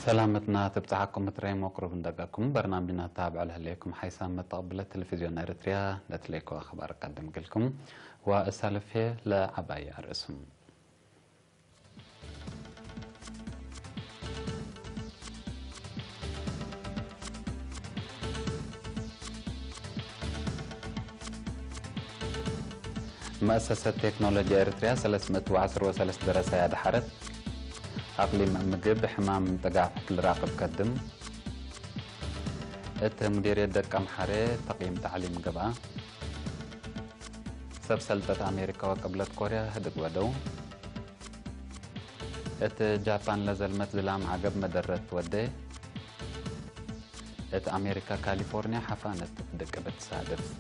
سلامتنا تبتعكم مترين مقرب ندقكم برنامجنا تابع لكم حيث متقبل تلفزيون اريتريا نتليكو اخبار قدم لكم والسالفه لعباية الرسم. مؤسسة تكنولوجيا اريتريا 313 دراسة دحرت أقليم مجب حمام تقع الراقب قدم مديرية دك أمحري تقييم تعليم قبعة سلطة أمريكا وقبلت كوريا هدق ودو جابان لزلمت زلام عقب مدرت ودي أمريكا كاليفورنيا حفانت دك بتسادف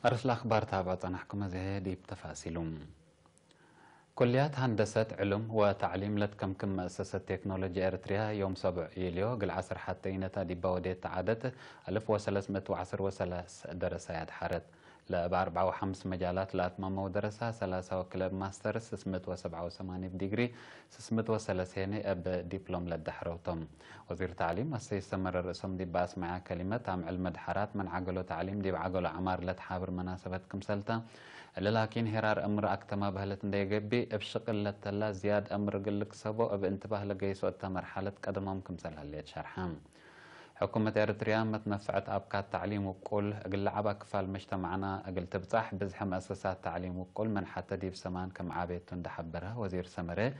أرسل أخبار تابعة نحكم زهدي بتفاصيلهم. كليات هندسة علوم وتعليم لتكمكم مؤسسة تكنولوجيا إريتريا يوم 7 يوليو قل عصر حتى ينتا دي بوديت عدد 1313 درسات حرت لبأربعة وخمس مجالات لأتمام ودرسة 3 كلب ماستر 687 ديجري 630 أب دبلوم للدحروتم. وزير تعليم السيستمر الرسم دي باس مع كلمة عم علم دحرات من عقلو تعليم دي بعقلو عمار لتحابر مناسبتكم سلطة لكن هرار أمر أكتما بهلت نديجبي بشقل لتلا زياد أمر قلك سبو بانتباه لقيسو مرحلة قدمامكم سلهليت شرحام. حكومة إريتريا متنفعت أبقى تعليم وقول أقل عبا كفال مجتمعنا أقل تبصح بزح مؤسسات تعليم وقول من حتى ديب سمان كم عابيت تندحبرها وزير سمري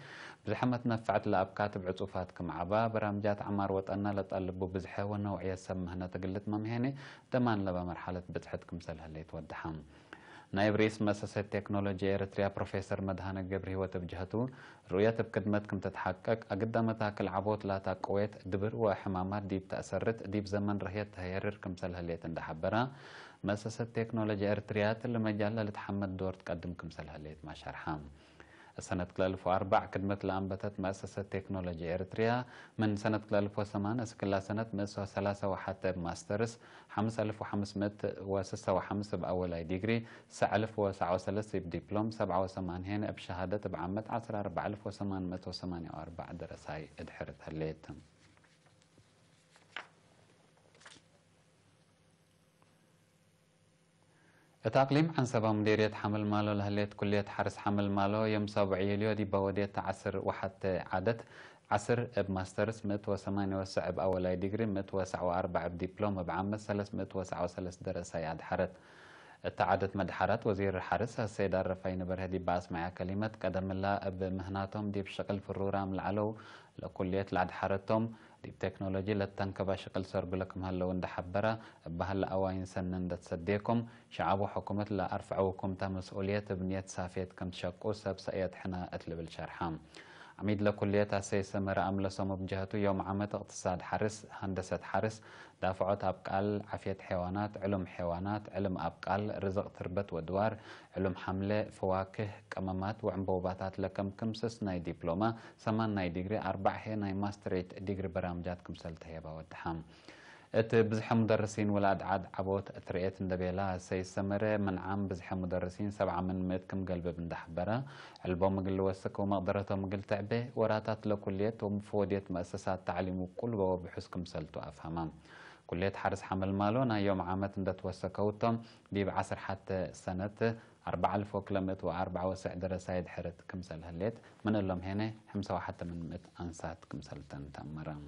بزح متنفعت لأبقى تبعصوفات كم عبا برامجات عمار وطأنا لتقلبوا بزحة ونوعية سمهنا تقلت ممهني دمان لبا مرحلة بزحتكم سلهليت ودحام. نائب رئيس مؤسسة تكنولوجيا إريتريا بروفيسور مدهان الجبري وتبجهته رؤية بكدمتكم تتحقق أقدمتك العبوت لا تقويت دبر وحمامات ديب تأثرت ديب زمن رهيت تهيرركم سلهليت اندحبرا مؤسسة تكنولوجيا إريتريا المجال لتحمد دور تقدمكم سلهليت ما شرحام. سنة 2004 كدمت لأنبتت مؤسسة تكنولوجيا إريتريا من سنة 2008 اسكلا سنة مؤسسة 3 وحتى بماسترس 5506 بأول أي ديجري 9003 بدبلوم 87 بشهادة بعمة 14884 درساي ادحرت هليت. التقليم عن سبب مديرية حمل مالو لهليت كلية حرس حمل مالو يوم 7 يوليو دي بودية عصر وحتى عدد عصر بماسترس 198 بأول أي ديجري 194 بدبلوم بعمة 339 درسة يعد حرت. التعدد مدحرات وزير الحرس السيد الرفاين برهدي باس مع كلمة قدم الله بمهناتهم دي بشكل فرورام العلو لكلية العد حرتهم دي بتكنولوجي لتنكبا شكل سرق لكم هلو اندحبرا بهلا أواين سنن دتصديكم شعبوا حكومة لا أرفعوكم مسؤولية بنية سافيت كم تشقوا سبسأيات حنا أتلب الشرحام. عميد لكلية السياسة مرة أملا صوم بجهته يوم عامة اقتصاد حرس هندسة حرس دافعات أبقال عافية حيوانات علم حيوانات علم أبقال رزق تربة ودوار علم حملة فواكه كمامات وعنبوباتات لكم كمسس ناي دبلومة 8 ناي ديجري 4 ناي ماستريت ديجري برامجات كمسلت هيبا والدحام. بزح مدرسين ولاد عاد عبوت تريت اندبيلا سيستمر من عام بزح مدرسين 7 من متكم قلب بندحبرة البوم مقل وسك ومقدرته مقل تعبه وراتات لكلية ومفودية مؤسسات تعليم وكل وبحسكم سلتو أفهمام. كلية حرس حمل مالونا يوم عامت اندت وسكوتم دي بعصر حتى سنة 4000 كيلومتر و94 درسة حرت كمسل هليت من اللهم هنا 5 حتى من مت أنسات كمسل تنتمرم.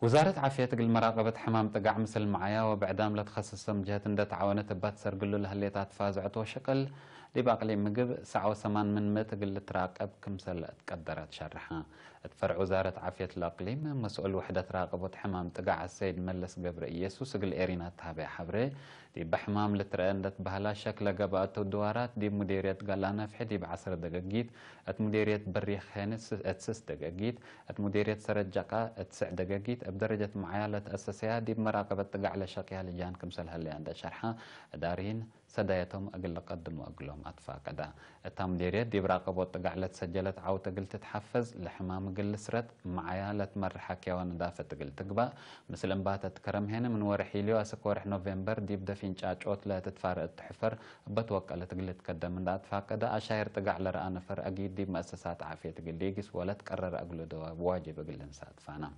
وزارة عافية تقل مراقبة حمام تقع مثل معايا وبعدام لا تخصصهم جهة اندت عاونت بات سرقلو لهالليتات فازعتو شكل دي باقلي مقب ساعة وثمان من مت تقل تراقب كمسل تقدرت شرحها. تفرع وزارة عافية الأقليم مسؤول وحدة راقبة حمام تقع السيد ملس قبر إيسوس قل إيرينا تابع حبري دي بحمام لترندت بهلا شكل قبات الدوارات دي مديرية قالانا في دي بعصر دقاقيت مديرية بريخ هانس اتسس دقاقيت مديرية سرجقة اتسع دقاقيت بدرجة معايلة أساسية دي بمراقبة تقع على شقيها لجان كمسل هاللي عند شرحها دارين سدايتهم أقل قدم وأقلهم أطفاء كدا التام ديريت دي براقبوت تقعلت سجلت عاو تقل تتحفز لحمام قل سرت معايا لتمر حكي ونضافة تقل تقبأ مثل انباتة كرم هنا من ورح يليو أسك ورح نوفمبر دي بدا فين شاچوت لا تتفارق التحفر بتوقع لتقل تقدم من أطفاء كدا أشاير تقعل رأى نفر أقيد دي مؤسسات عافية تقل ليقس ولا تقرر أقلو دوا بواجب أقل إنسات فانا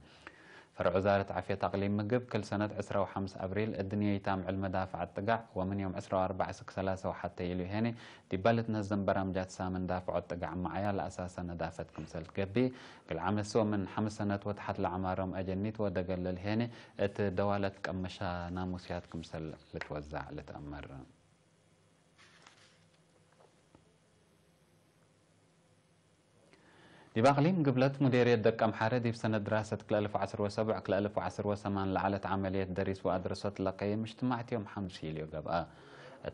فرع وزارة عافية تقليم مقب كل سنة 15 أبريل الدنيا يتام المدافع التقع ومن يوم 14 3 وحتى يلي هني دي بالت نزم برامجات سامن دافع التقع معايا لأساسا ندافتكم سلت قبي كل عام سو من 5 سنوات وتحت لعمارهم أجنيت ودقل الهني ات دوالتك أمشا ناموسياتكم سل لتوزع لتأمر دي باقليم قبلت مديرية دك أمحارة دي بسنة دراسة كل 1017 كل 1018 لعلت عملية دريس وأدرسات لقيم اجتمعت يوم 5 يوليو قبل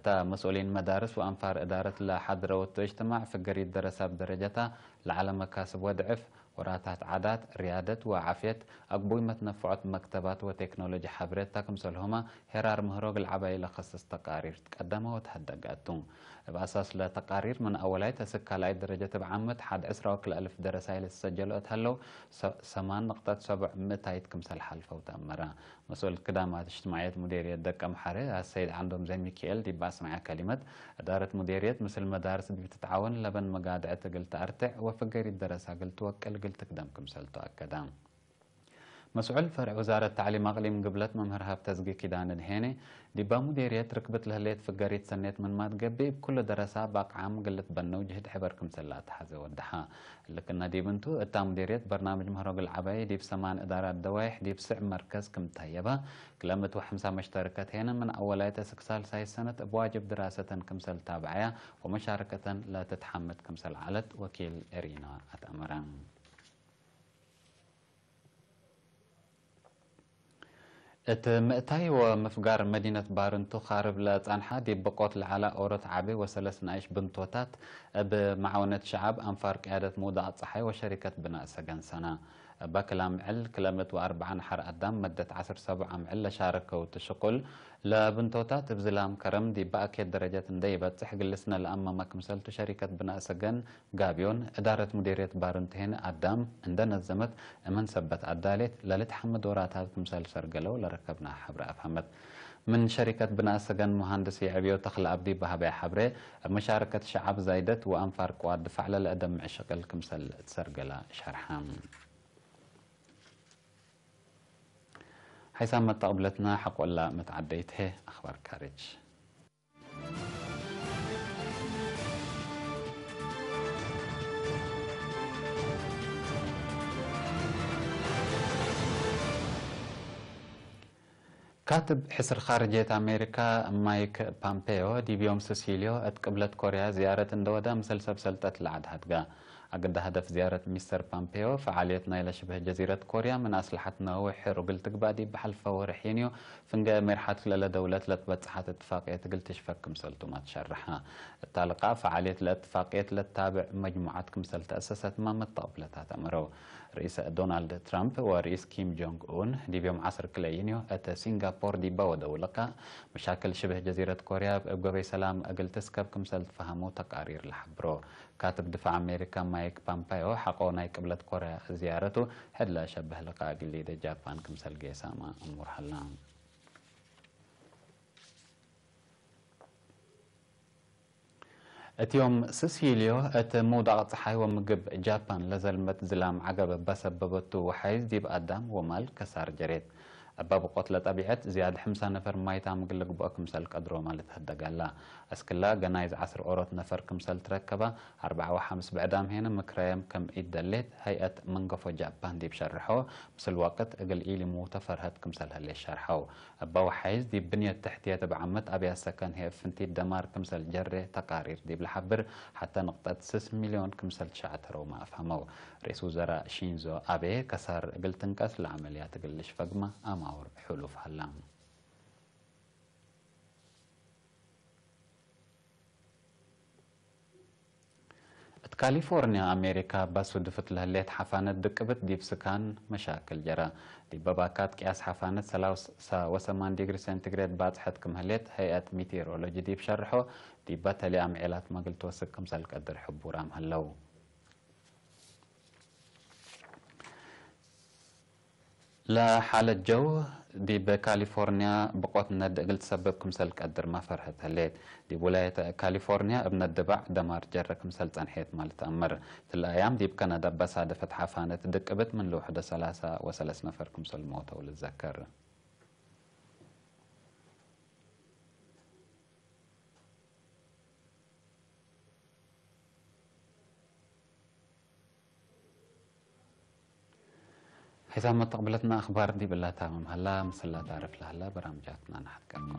تا مسؤولين مدارس وأنفار إدارة لحضرة واجتماع في قريد دراسة بدرجتها لعلى مكاسب ودعف وراتات عادات ريادة وعافية أقبوي متنفعات مكتبات وتكنولوجيا حبريت تكمسلهما هرار مهروق العباية لخصص تقارير تقدمها وتهدقاتهم بأساس لتقارير من أولاي تسكى لأي درجة بعمد حد 10,000 درسائل تسجلوا أتهلو 8.7 متايت كمسل حلفة وتأمرا مسؤول كدامات اجتماعية مديرية دك أمحارة السيد عندهم زي ميكيل دي باسمع كلمة إدارة مديرية مثل المدارس دي بتتعاون لبن مقادعة قلت أرتع وفقري الدراسة قلت وكل قلت قدام كمسل تؤكدام مسؤول فرع وزارة التعليم أقليم قبلت ممهرها بتزقي كيدان الهيني ديبا مديرية ركبت لهليت فقريت سنيت من ما تقبي بكل دراسة باق عام قلت بنو جهد حبركم سلات حزي ودحا لكن دي بنتو اتا مديرية برنامج مهرق العباية دي بسمان إدارات دوايح دي بسع مركز كم تهيبا كلمة وحمسة مشتركات هنا من أولاية سكسال ساي سنة بواجب دراسة كمسل تابعية ومشاركة لا تتحمد كمسل علت وكيل إرينا أتأمران مئتاي ومفقار مدينة بارنتو خارب لتانحا دي بقوت العلاء أورت عابي وسلس نعيش بنتوتات بمعاونة شعب أنفار قيادة موضع صحي وشركة بناء سجن سنة بكلام عل كلمة وأربعة نحر قدام مدة 17 معل شاركة وتشقل لبنتوتات بزلام كرم دي بأكيد درجات نديبة تحق اللسنة لأما ما كمسلتو شركة بناء سجن قابيون إدارة مديرية بارنتهين قدام عندنا الزمت من سبت عدالت للتحمد وراتات كمسل سرقلو لركبنا حبر أفهمت من شركة بناء سجن مهندسي عبيو تخل أبدي بهبي حبري مشاركة شعب زايدت وأنفار قواد دفع للأدم عشقل كمسل تسرقلا شرحان حيث ما تقبلتنا حق ولا متعديته أخبار كارج كاتب حسر خارجية أمريكا مايك بامبيو دي بيوم سيسيليو اتقبلت كوريا زيارة اندودا مسلسل سلطة العد هدقا عقد هدف زيارة مستر بامبيو فعاليتنا إلى شبه جزيرة كوريا من أسلحتنا وحر وقلت قبادي بحلفة ورحينيو فنجا مرحات للا دولة لتبتحات اتفاقية قلت شفكم سلطو ما تشرحها التالقاء فعالية الاتفاقية لتتابع مجموعات كمسل تأسست ما متقبلتها تأمرو رئيس دونالد ترامب ورئيس كيم جونغ أون دي بيوم عصر كلاينيو أتى سنغافور دي باو دولقا مشاكل شبه جزيرة كوريا بقبي سلام أقل تسكب كمسل تفهمو تقارير لحبرو كاتب دفاع أمريكا مايك بامبايو حقو ناي قبلت كوريا زيارته حدلا شبه لقاء قليدة جابان كمسل جيساما أمور حلام اتيوم سيسيليو ات موضع صحي ومقب جابان لزلمت زلام عقب بسببته وحيز ديب قدام ومال كسار جريت باب قتلة طبيعة زياد حمسة نفر مايتا مقلق بأكم سل قدرو مالت هدقالا اسكلا جنايز عصر أورot نفر كمسل تركبا 4 و5 بعدام هنا مكرايم كم إدلت هيئة منقفو جابان دي بشرحو بس الوقت اقل إيلي موتا فرهد كمسل هاللي شرحو باب حيز دي بنية التحتية بعمت أبي السكن هي فنتي دمار كمسل جري تقارير دي بالحبر حتى نقطة 6 مليون كمسل شعترو ما أفهمو رئيس وزراء شينزو أبي كسر قلت انكس لعمليات قلش فقمة أماور حلوف هلام كاليفورنيا أمريكا بسودفت لهليت حفانة دقبت ديب سكان مشاكل جرا دي بباكات كياس حفانة 3 ديجري سنتيغراد باتحت كم هليت هيئة ميتيرولوجي ديب شرحو دي باتلي أمعيلات ما قلت وسك كم سالك قدر حبورام هلو لا حالة جو دي بكاليفورنيا بقوت ند قلت سبب كمسل قدر ما فرحت هليت دي بولاية كاليفورنيا ابن الدبع دمار جرى كمسل تنحيت مال تأمر في الأيام دي بكندا بس هذا فتحة فانت دقبت من لوحدة 3 نفر كمسل موتى وللذكر حسام ما تقبلتنا أخبار دي بالله تمام هلا مسلا تعرف لهلا برامجاتنا نحكيكم